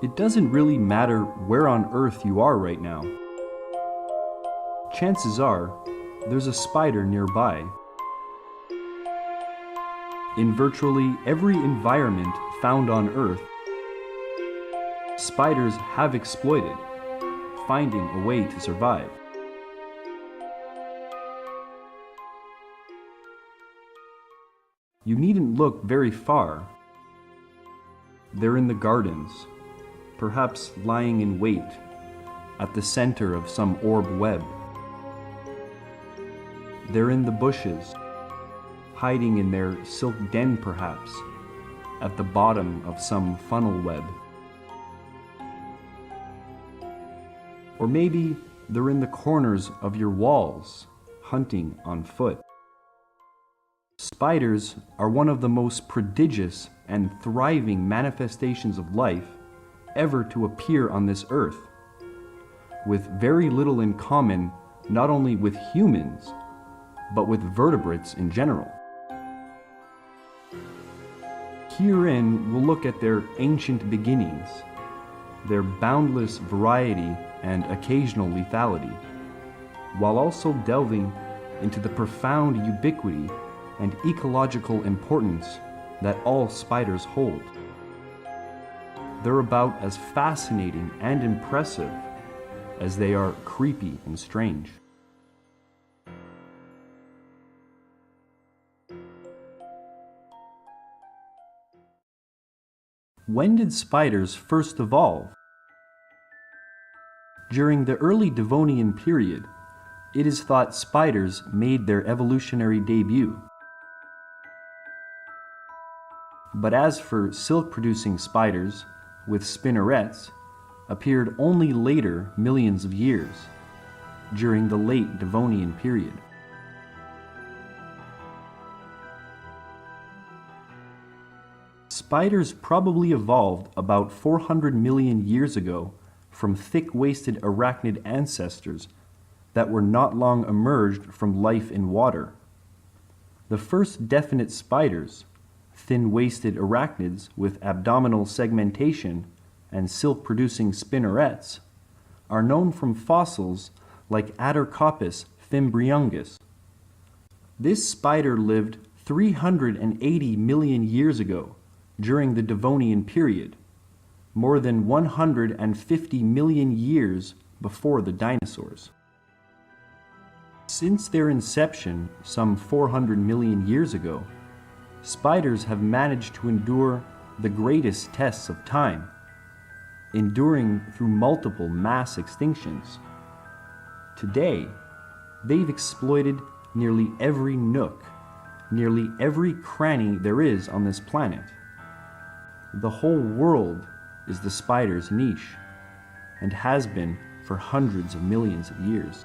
It doesn't really matter where on Earth you are right now. Chances are, there's a spider nearby. In virtually every environment found on Earth, spiders have exploited, finding a way to survive. You needn't look very far. They're in the gardens, perhaps lying in wait at the center of some orb web. They're in the bushes, hiding in their silk den perhaps, at the bottom of some funnel web. Or maybe they're in the corners of your walls, hunting on foot. Spiders are one of the most prodigious and thriving manifestations of life ever to appear on this earth, with very little in common not only with humans, but with vertebrates in general. Herein we'll look at their ancient beginnings, their boundless variety and occasional lethality, while also delving into the profound ubiquity and ecological importance that all spiders hold. They're about as fascinating and impressive as they are creepy and strange. When did spiders first evolve? During the early Devonian period, it is thought spiders made their evolutionary debut. But as for silk-producing spiders with spinnerets, appeared only later millions of years, during the late Devonian period. Spiders probably evolved about 400 million years ago from thick-waisted arachnid ancestors that were not long emerged from life in water. The first definite spiders, thin-waisted arachnids with abdominal segmentation and silk-producing spinnerets, are known from fossils like Attercopus fimbriungus. This spider lived 380 million years ago during the Devonian period, more than 150 million years before the dinosaurs. Since their inception some 400 million years ago, spiders have managed to endure the greatest tests of time, enduring through multiple mass extinctions. Today, they've exploited nearly every nook, nearly every cranny there is on this planet. The whole world is the spider's niche, and has been for hundreds of millions of years.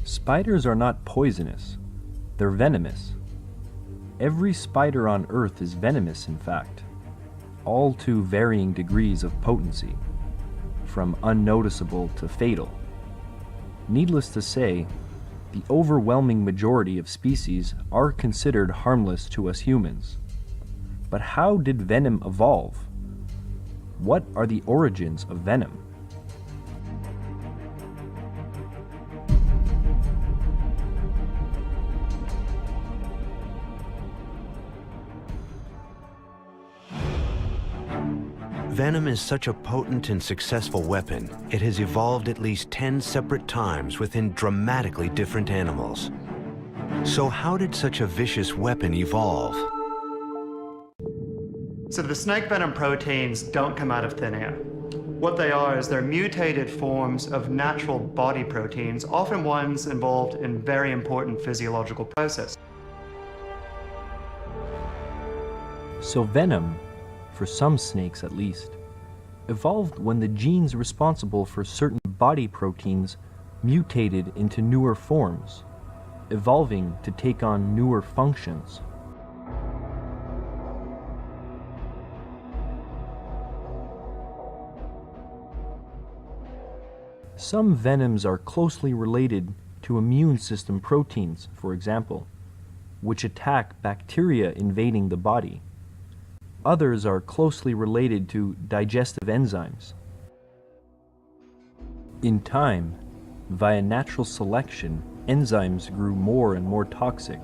Spiders are not poisonous, they're venomous. Every spider on Earth is venomous, in fact, all to varying degrees of potency, from unnoticeable to fatal. Needless to say, the overwhelming majority of species are considered harmless to us humans. But how did venom evolve? What are the origins of venom? Venom is such a potent and successful weapon, it has evolved at least 10 separate times within dramatically different animals. So how did such a vicious weapon evolve? So the snake venom proteins don't come out of thin air. What they are is they're mutated forms of natural body proteins, often ones involved in very important physiological processes. So venom, for some snakes at least, evolved when the genes responsible for certain body proteins mutated into newer forms, evolving to take on newer functions. Some venoms are closely related to immune system proteins, for example, which attack bacteria invading the body. Others are closely related to digestive enzymes. In time, via natural selection, enzymes grew more and more toxic.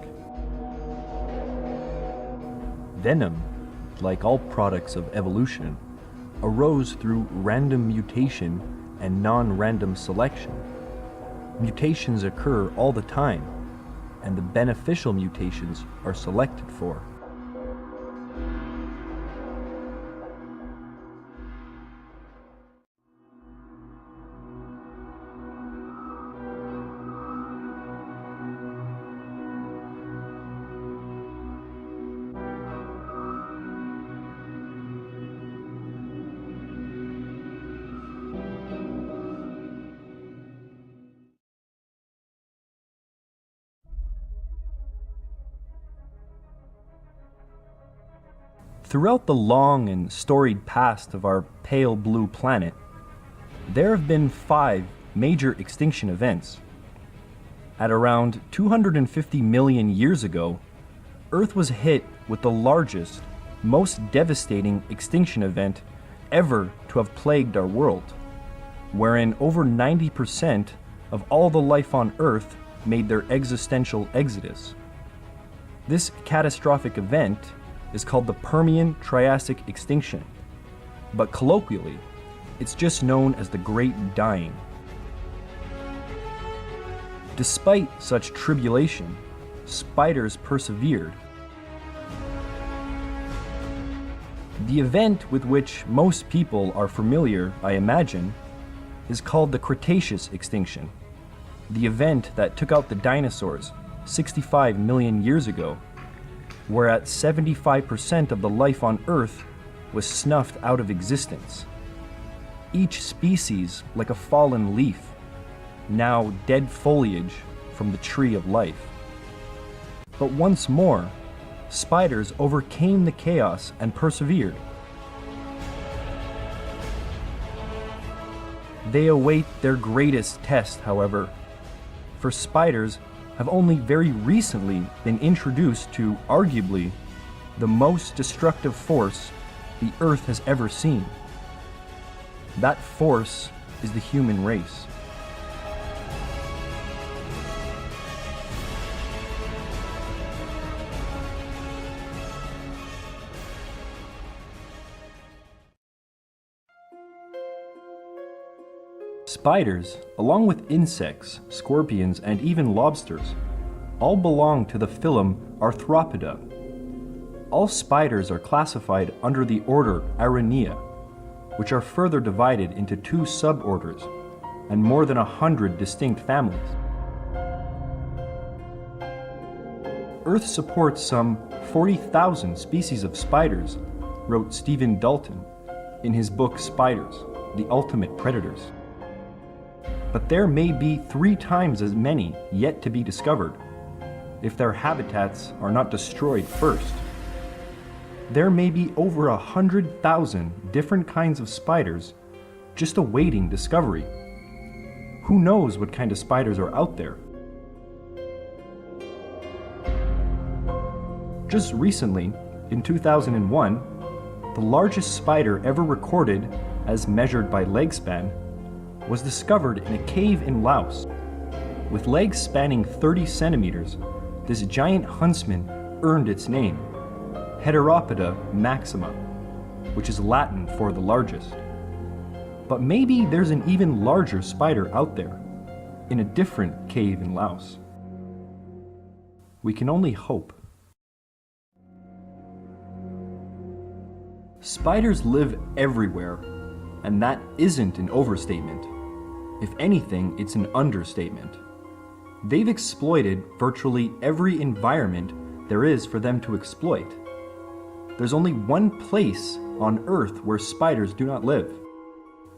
Venom, like all products of evolution, arose through random mutation and non-random selection. Mutations occur all the time, and the beneficial mutations are selected for. Throughout the long and storied past of our pale blue planet, there have been 5 major extinction events. At around 250 million years ago, Earth was hit with the largest, most devastating extinction event ever to have plagued our world, wherein over 90% of all the life on Earth made their existential exodus. This catastrophic event is called the Permian-Triassic extinction, but colloquially, it's just known as the Great Dying. Despite such tribulation, spiders persevered. The event with which most people are familiar, I imagine, is called the Cretaceous extinction, the event that took out the dinosaurs 65 million years ago, whereat 75% of the life on Earth was snuffed out of existence. Each species like a fallen leaf, now dead foliage from the tree of life. But once more, spiders overcame the chaos and persevered. They await their greatest test, however, for spiders have only very recently been introduced to arguably the most destructive force the Earth has ever seen. That force is the human race. Spiders, along with insects, scorpions, and even lobsters, all belong to the phylum Arthropoda. All spiders are classified under the order Araneae, which are further divided into 2 suborders and more than 100 distinct families. Earth supports some 40,000 species of spiders, wrote Stephen Dalton in his book Spiders, the Ultimate Predators. But there may be 3 times as many yet to be discovered, if their habitats are not destroyed first. There may be over 100,000 different kinds of spiders just awaiting discovery. Who knows what kind of spiders are out there? Just recently, in 2001, the largest spider ever recorded, as measured by leg span, was discovered in a cave in Laos. With legs spanning 30 centimeters, this giant huntsman earned its name, Heteropoda maxima, which is Latin for the largest. But maybe there's an even larger spider out there, in a different cave in Laos. We can only hope. Spiders live everywhere, and that isn't an overstatement. If anything, it's an understatement. They've exploited virtually every environment there is for them to exploit. There's only one place on Earth where spiders do not live,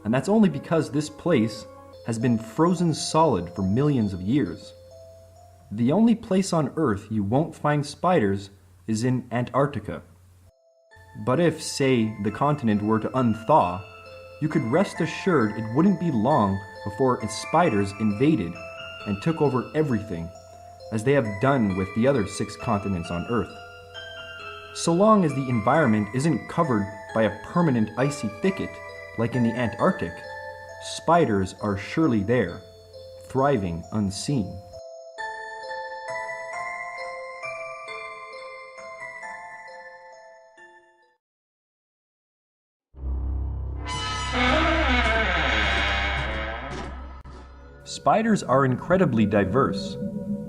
and that's only because this place has been frozen solid for millions of years. The only place on Earth you won't find spiders is in Antarctica. But if, say, the continent were to unthaw, you could rest assured it wouldn't be long before its spiders invaded and took over everything, as they have done with the other 6 continents on Earth. So long as the environment isn't covered by a permanent icy thicket like in the Antarctic, spiders are surely there, thriving unseen. Spiders are incredibly diverse,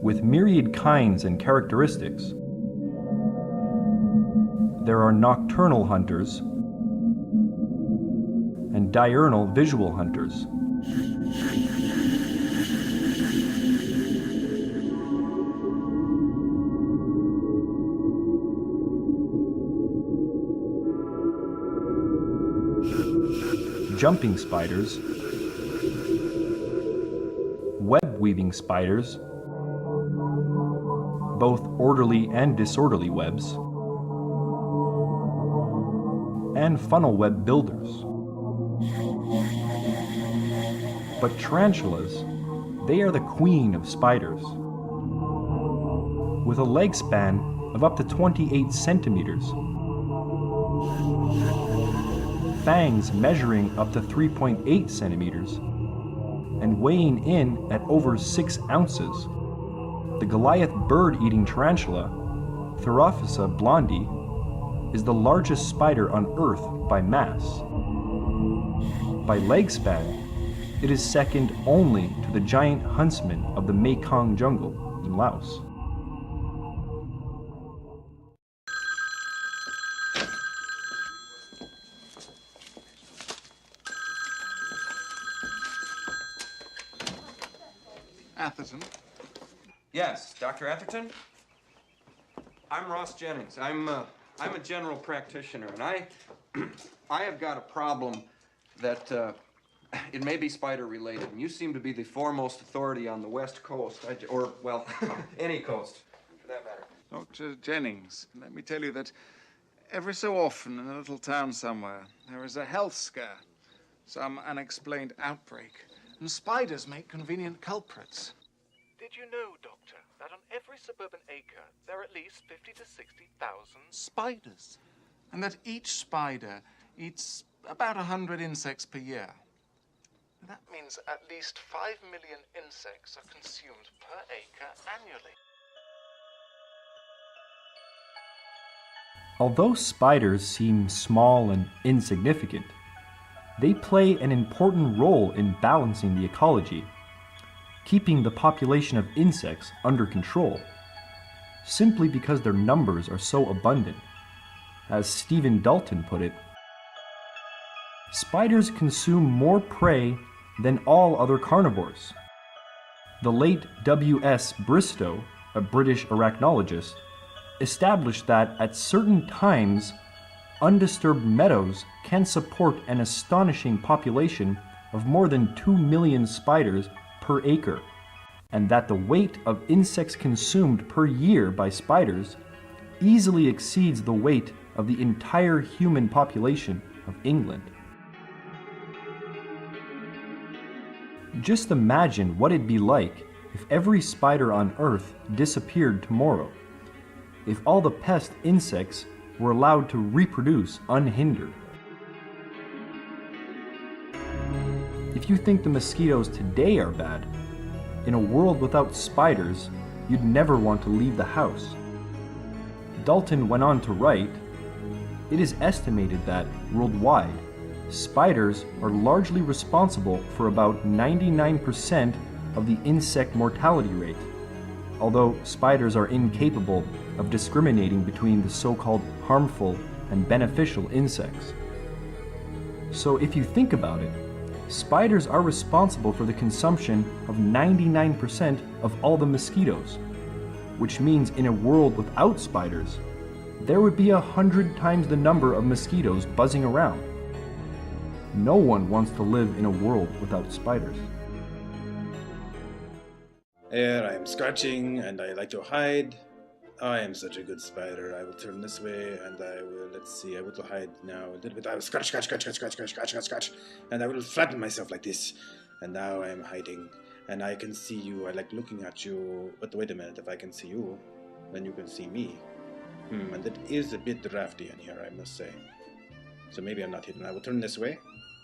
with myriad kinds and characteristics. There are nocturnal hunters and diurnal visual hunters. Jumping spiders, web-weaving spiders, both orderly and disorderly webs, and funnel web builders. But tarantulas, they are the queen of spiders. With a leg span of up to 28 centimeters, fangs measuring up to 3.8 centimeters, and weighing in at over 6 ounces, the Goliath bird-eating tarantula, Thyrophisa blondi, is the largest spider on Earth by mass. By leg span, it is second only to the giant huntsman of the Mekong jungle in Laos. Atherton? Yes, Dr. Atherton? I'm Ross Jennings. I'm a general practitioner, and I have got a problem that it may be spider related, and you seem to be the foremost authority on the West Coast, or well, any coast, for that matter. Dr. Jennings, let me tell you that every so often in a little town somewhere, there is a health scare, some unexplained outbreak, and spiders make convenient culprits. Did you know, Doctor, that on every suburban acre, there are at least 50 to 60,000 spiders? And that each spider eats about 100 insects per year. That means at least 5 million insects are consumed per acre annually. Although spiders seem small and insignificant, they play an important role in balancing the ecology, keeping the population of insects under control, simply because their numbers are so abundant. As Stephen Dalton put it, spiders consume more prey than all other carnivores. The late W.S. Bristow, a British arachnologist, established that at certain times, undisturbed meadows can support an astonishing population of more than 2 million spiders per acre, and that the weight of insects consumed per year by spiders easily exceeds the weight of the entire human population of England. Just imagine what it'd be like if every spider on Earth disappeared tomorrow, if all the pest insects were allowed to reproduce unhindered. If you think the mosquitoes today are bad, in a world without spiders, you'd never want to leave the house. Dalton went on to write, "It is estimated that, worldwide, spiders are largely responsible for about 99% of the insect mortality rate, although spiders are incapable of discriminating between the so-called harmful and beneficial insects." So if you think about it, spiders are responsible for the consumption of 99% of all the mosquitoes, which means in a world without spiders, there would be 100 times the number of mosquitoes buzzing around. No one wants to live in a world without spiders. Here I am scratching and I like to hide. I am such a good spider. I will turn this way and I will, let's see, I will hide now a little bit. I will scratch, and I will flatten myself like this. And now I'm hiding, and I can see you. I like looking at you. But wait a minute, if I can see you, then you can see me. And it is a bit drafty in here, I must say. So maybe I'm not hidden. I will turn this way.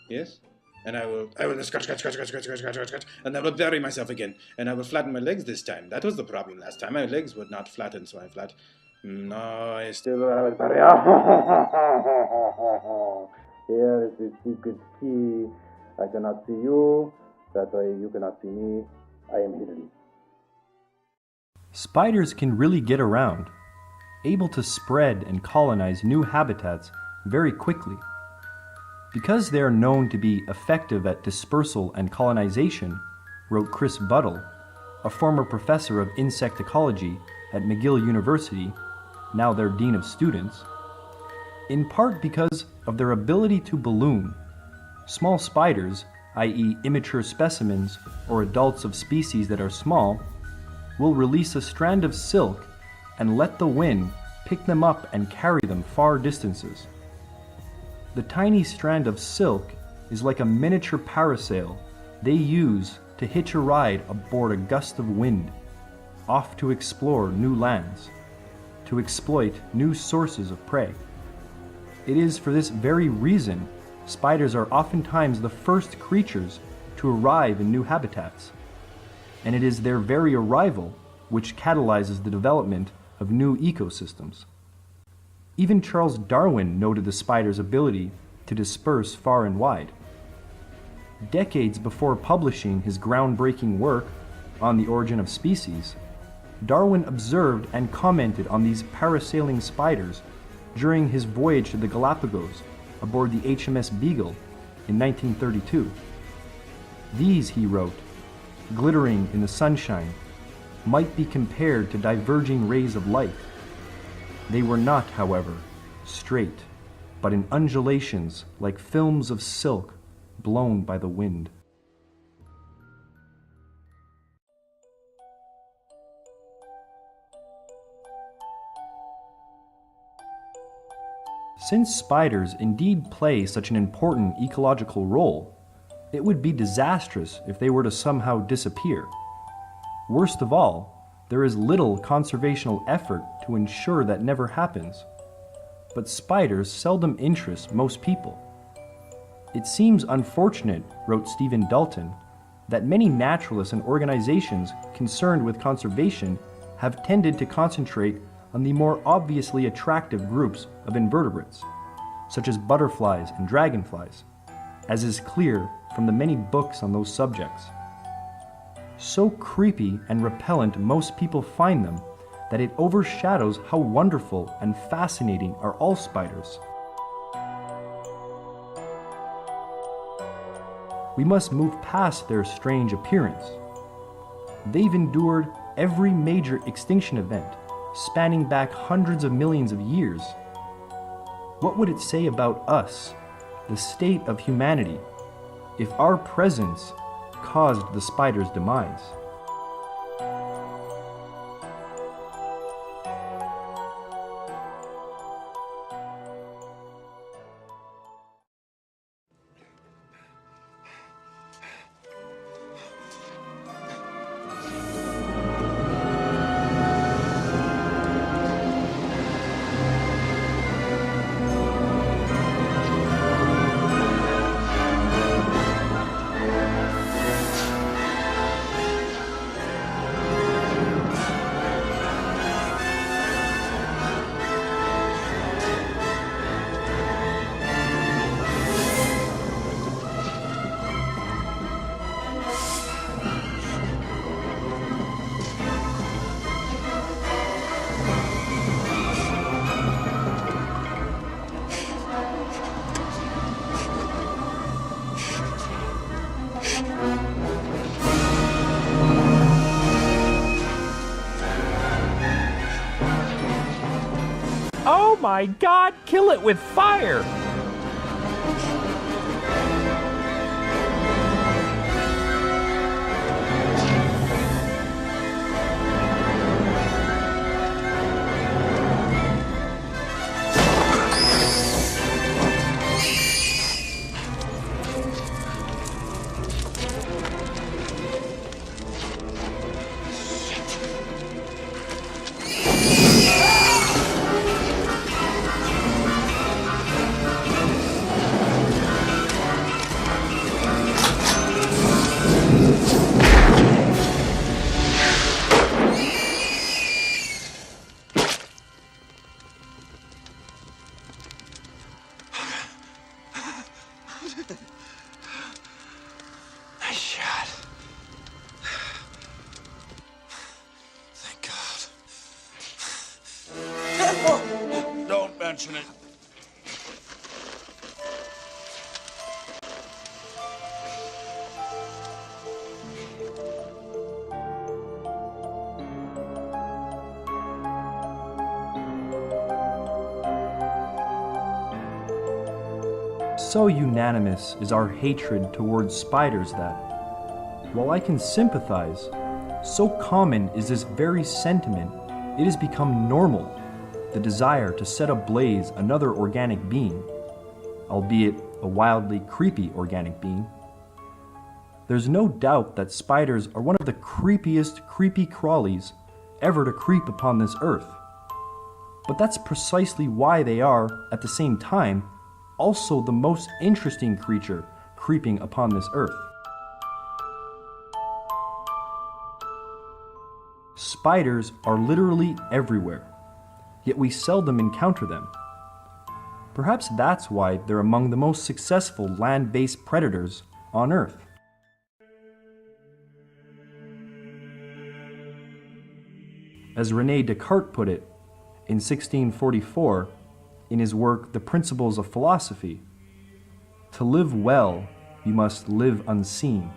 Yes? And I will scratch, and I will bury myself again. And I will flatten my legs this time. That was the problem last time. My legs would not flatten, so I'm flat. No, I still have a barrier. Here is the secret key. I cannot see you. That way you cannot see me. I am hidden. Spiders can really get around, able to spread and colonize new habitats very quickly. Because they are known to be effective at dispersal and colonization, wrote Chris Buttle, a former professor of insect ecology at McGill University, now their dean of students, in part because of their ability to balloon. Small spiders, i.e. immature specimens or adults of species that are small, will release a strand of silk and let the wind pick them up and carry them far distances. The tiny strand of silk is like a miniature parasail they use to hitch a ride aboard a gust of wind, off to explore new lands, to exploit new sources of prey. It is for this very reason spiders are oftentimes the first creatures to arrive in new habitats, and it is their very arrival which catalyzes the development of new ecosystems. Even Charles Darwin noted the spider's ability to disperse far and wide. Decades before publishing his groundbreaking work on the origin of species, Darwin observed and commented on these parasailing spiders during his voyage to the Galapagos aboard the HMS Beagle in 1932. These, he wrote, glittering in the sunshine, might be compared to diverging rays of light. They were not, however, straight, but in undulations like films of silk blown by the wind. Since spiders indeed play such an important ecological role, it would be disastrous if they were to somehow disappear. Worst of all, there is little conservational effort to ensure that never happens. But spiders seldom interest most people. It seems unfortunate, wrote Stephen Dalton, that many naturalists and organizations concerned with conservation have tended to concentrate on the more obviously attractive groups of invertebrates, such as butterflies and dragonflies, as is clear from the many books on those subjects. So creepy and repellent most people find them that it overshadows how wonderful and fascinating are all spiders. We must move past their strange appearance. They've endured every major extinction event, spanning back hundreds of millions of years. What would it say about us, the state of humanity, if our presence caused the spider's demise? Oh my God, kill it with fire! unfortunate. So unanimous is our hatred towards spiders that, while I can sympathize, so common is this very sentiment, it has become normal, the desire to set ablaze another organic being, albeit a wildly creepy organic being. There's no doubt that spiders are one of the creepiest creepy crawlies ever to creep upon this earth. But that's precisely why they are, at the same time, also the most interesting creature creeping upon this earth. Spiders are literally everywhere, yet we seldom encounter them. Perhaps that's why they're among the most successful land-based predators on Earth. As René Descartes put it in 1644, in his work The Principles of Philosophy, to live well, you must live unseen.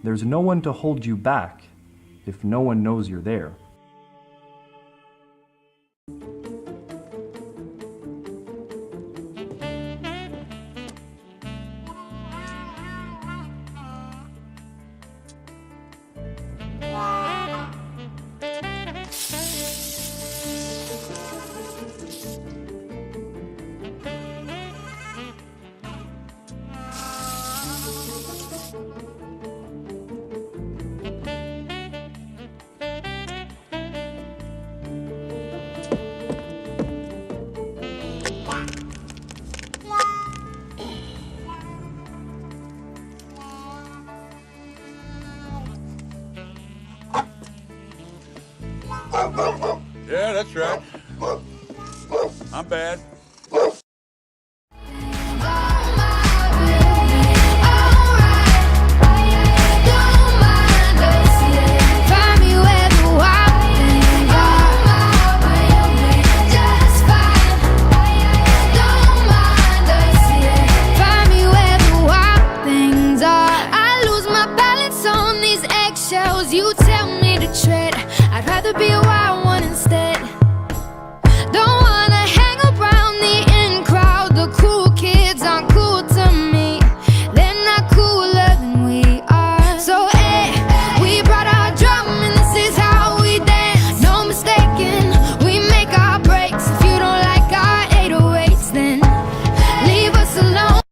There's no one to hold you back if no one knows you're there. Yeah, that's right. I'm bad.